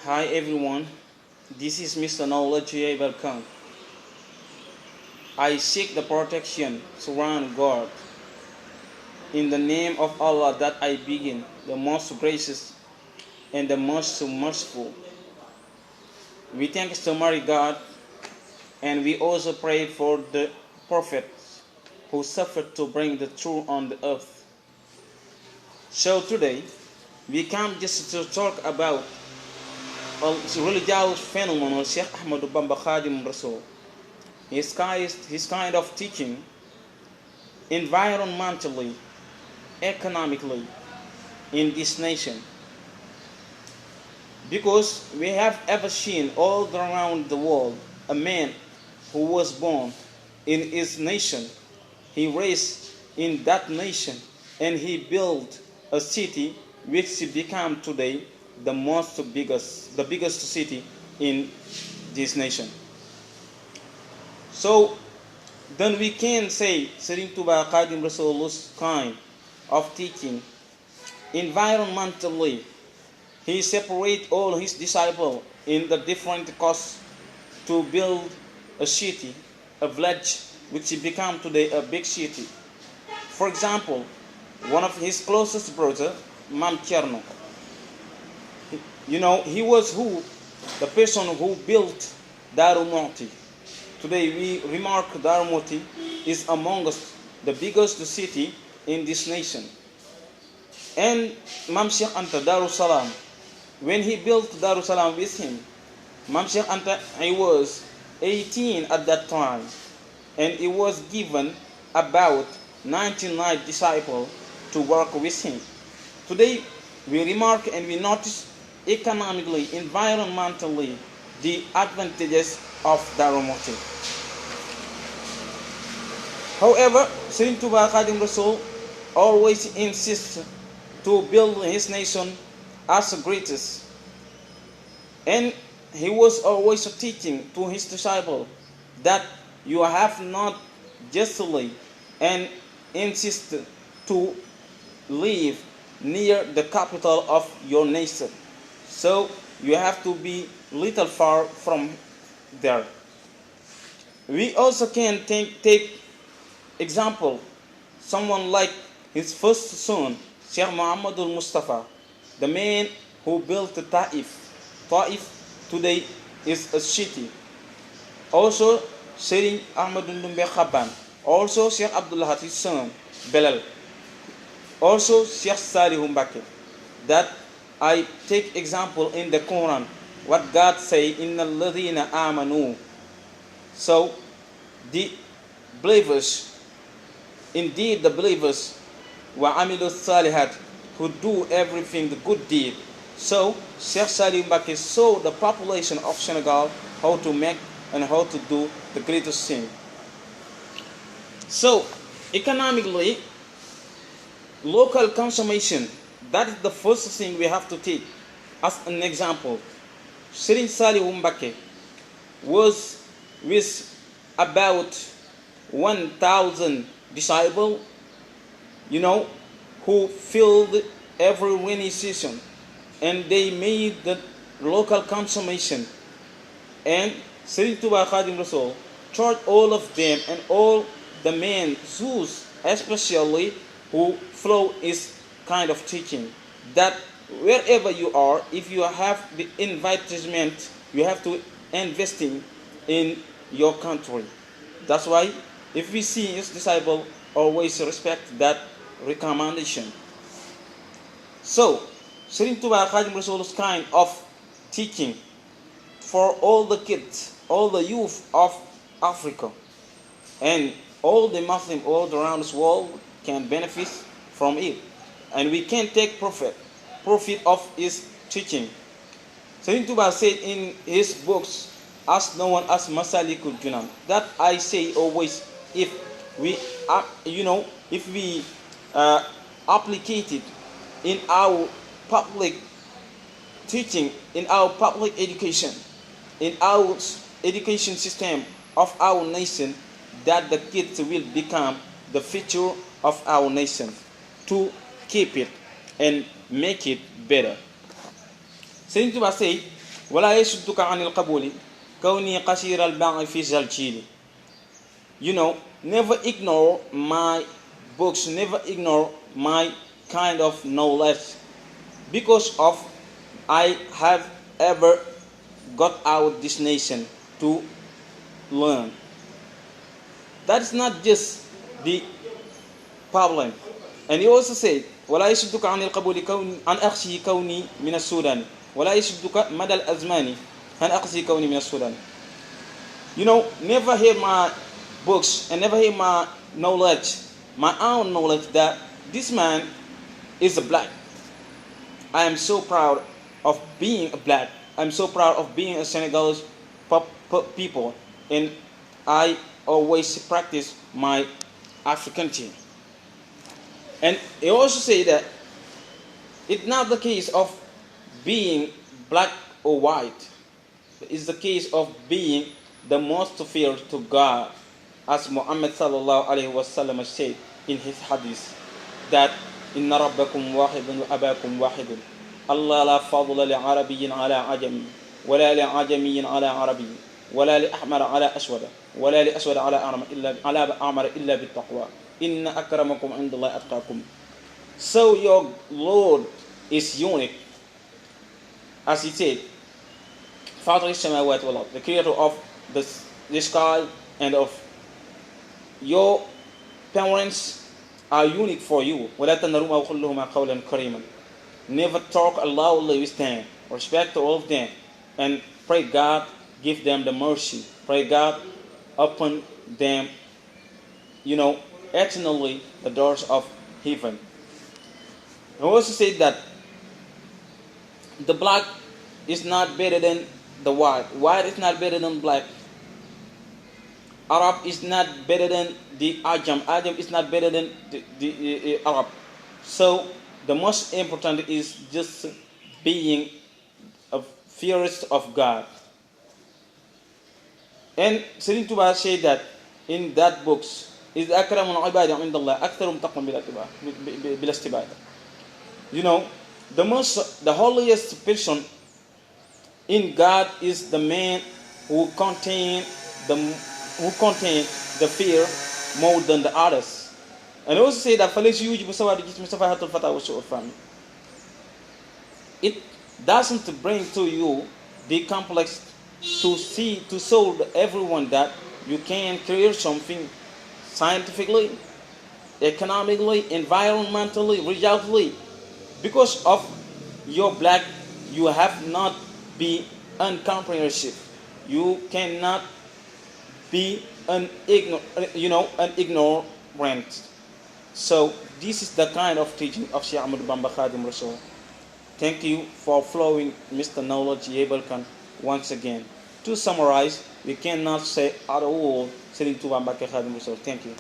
Hi everyone, this is Mr. Knowledge. Welcome. I seek the protection surround God. In the name of Allah that I begin, the most gracious and the most merciful. We thank Almighty God and we also pray for the prophets who suffered to bring the truth on the earth. So today, we come just to talk about a religious phenomenon, Sheikh Ahmad Bamba Khadim Rasul. His kind of teaching, environmentally, economically, in this nation. Because we have ever seen all around the world a man who was born in his nation, he raised in that nation, and he built a city which became today the biggest city in this nation. So then we can say Serigne Touba Khadim Rasul's kind of teaching environmentally. He separates all his disciples in the different costs to build a city, a village, which become today a big city. For example, one of his closest brother, Mam Cherno, he was the person who built Daru Mu'ti. Today we remark Daru Mu'ti is among us the biggest city in this nation. And Mam Sheikh Anta Darussalam, when he built Darussalam with him, Mam Sheikh Anta, he was 18 at that time, and he was given about 99 disciples to work with him. Today, we remark and we notice economically, environmentally, the advantages of Daru Mu'ti. However, Serigne Touba Khadim Rasul always insists to build his nation as the greatest. And he was always teaching to his disciple that you have not justly and insist to live near the capital of your nation. So you have to be little far from there. We also can take example, someone like his first son, Sheikh Muhammadul Mustafa, the man who built Ta'if. Ta'if today is a city. Also, Serigne Ahmadu Ndumbe Khaban. Also, Sheikh Abdullah his son, Belal. Also, Sheikh Salihu Mbake. That I take example in the Quran, what God say, Inna alladhina amanu. So, the believers, indeed the believers, wa amilu salihat, who do everything the good deed. So Sheikh Salihu Mbake saw the population of Senegal how to make and how to do the greatest thing. So economically, local consumption, that is the first thing we have to take as an example. Serigne Salihu Mbake was with about 1,000 disciples, who filled every rainy season, and they made the local consumption. And Serigne Touba Khadim Rasul taught all of them and all the men, Zeus especially, who follow his kind of teaching, that wherever you are, if you have the investment, you have to invest in your country. That's why if we see his disciple, always respect that recommendation. So, Serigne Touba Khadim Rasul's kind of teaching for all the kids, all the youth of Africa, and all the Muslims all around this world can benefit from it. And we can take profit of his teaching. Serigne Touba said in his books, as known as Masalikul Jinan, that I say always, if we applicate it in our public teaching, in our public education, in our education system of our nation, that the kids will become the future of our nation, to keep it and make it better. Serigne Touba said, ولا يشدك عن القبول كوني قصير الباع في زلجيلي. You know, never ignore my books, never ignore my kind of knowledge, because of I have ever got out this nation to learn. That's not just the problem. And he also said, ولا يشدك عن القبول عن أخشي كوني من السودان ولا يشدك مدى الأزمان عن أخشي كوني من السودان. You know, never hear my books and never hear my knowledge, my own knowledge, that this man is a black. I am so proud of being a black. I'm so proud of being a Senegalese people, and I always practice my Africanity. And he also say that it's not the case of being black or white. It's the case of being the most feared to God, as Muhammad sallallahu alaihi wasallam said in his hadith, that inna rabbakum wahidun wa abakum wahidun. Allah la fadla li arabiyyin ala ajami, wala li ajamiyyin ala arabi, wala li ahmar ala aswada, wala li aswada ala a'mar illa bit taqwa. Inna akramakum indallahi atqakum. So your Lord is unique, as he said, Father Samawat wal Ard, the creator of the sky and of your parents are unique for you. ولا تنهرهما وقل قولا كريما. Never talk loudly with them. Respect all of them, and pray God give them the mercy. Pray God open them, eternally the doors of heaven. I also said that the black is not better than the white. White is not better than black. Arab is not better than the Ajam. Ajam is not better than the Arab. So the most important is just being a fearless of God. And Serigne Touba said that in that books, is akramul ibadi indallah aktharum taqwan bila istibad. The holiest person in God is the man who contain the fear more than the others. And I also say that it doesn't bring to you the complex to show everyone that you can create something scientifically, economically, environmentally, religiously. Because of your black, you have not be uncomprehensive. You cannot be an ignorant. So this is the kind of teaching of Sheikh Ahmadu Bamba Khadim Rasul. Thank you for following Mr. Knowledge Yebelkan once again. To summarize, we cannot say at all Serigne Touba Mbacké Khadim Rasul. Thank you.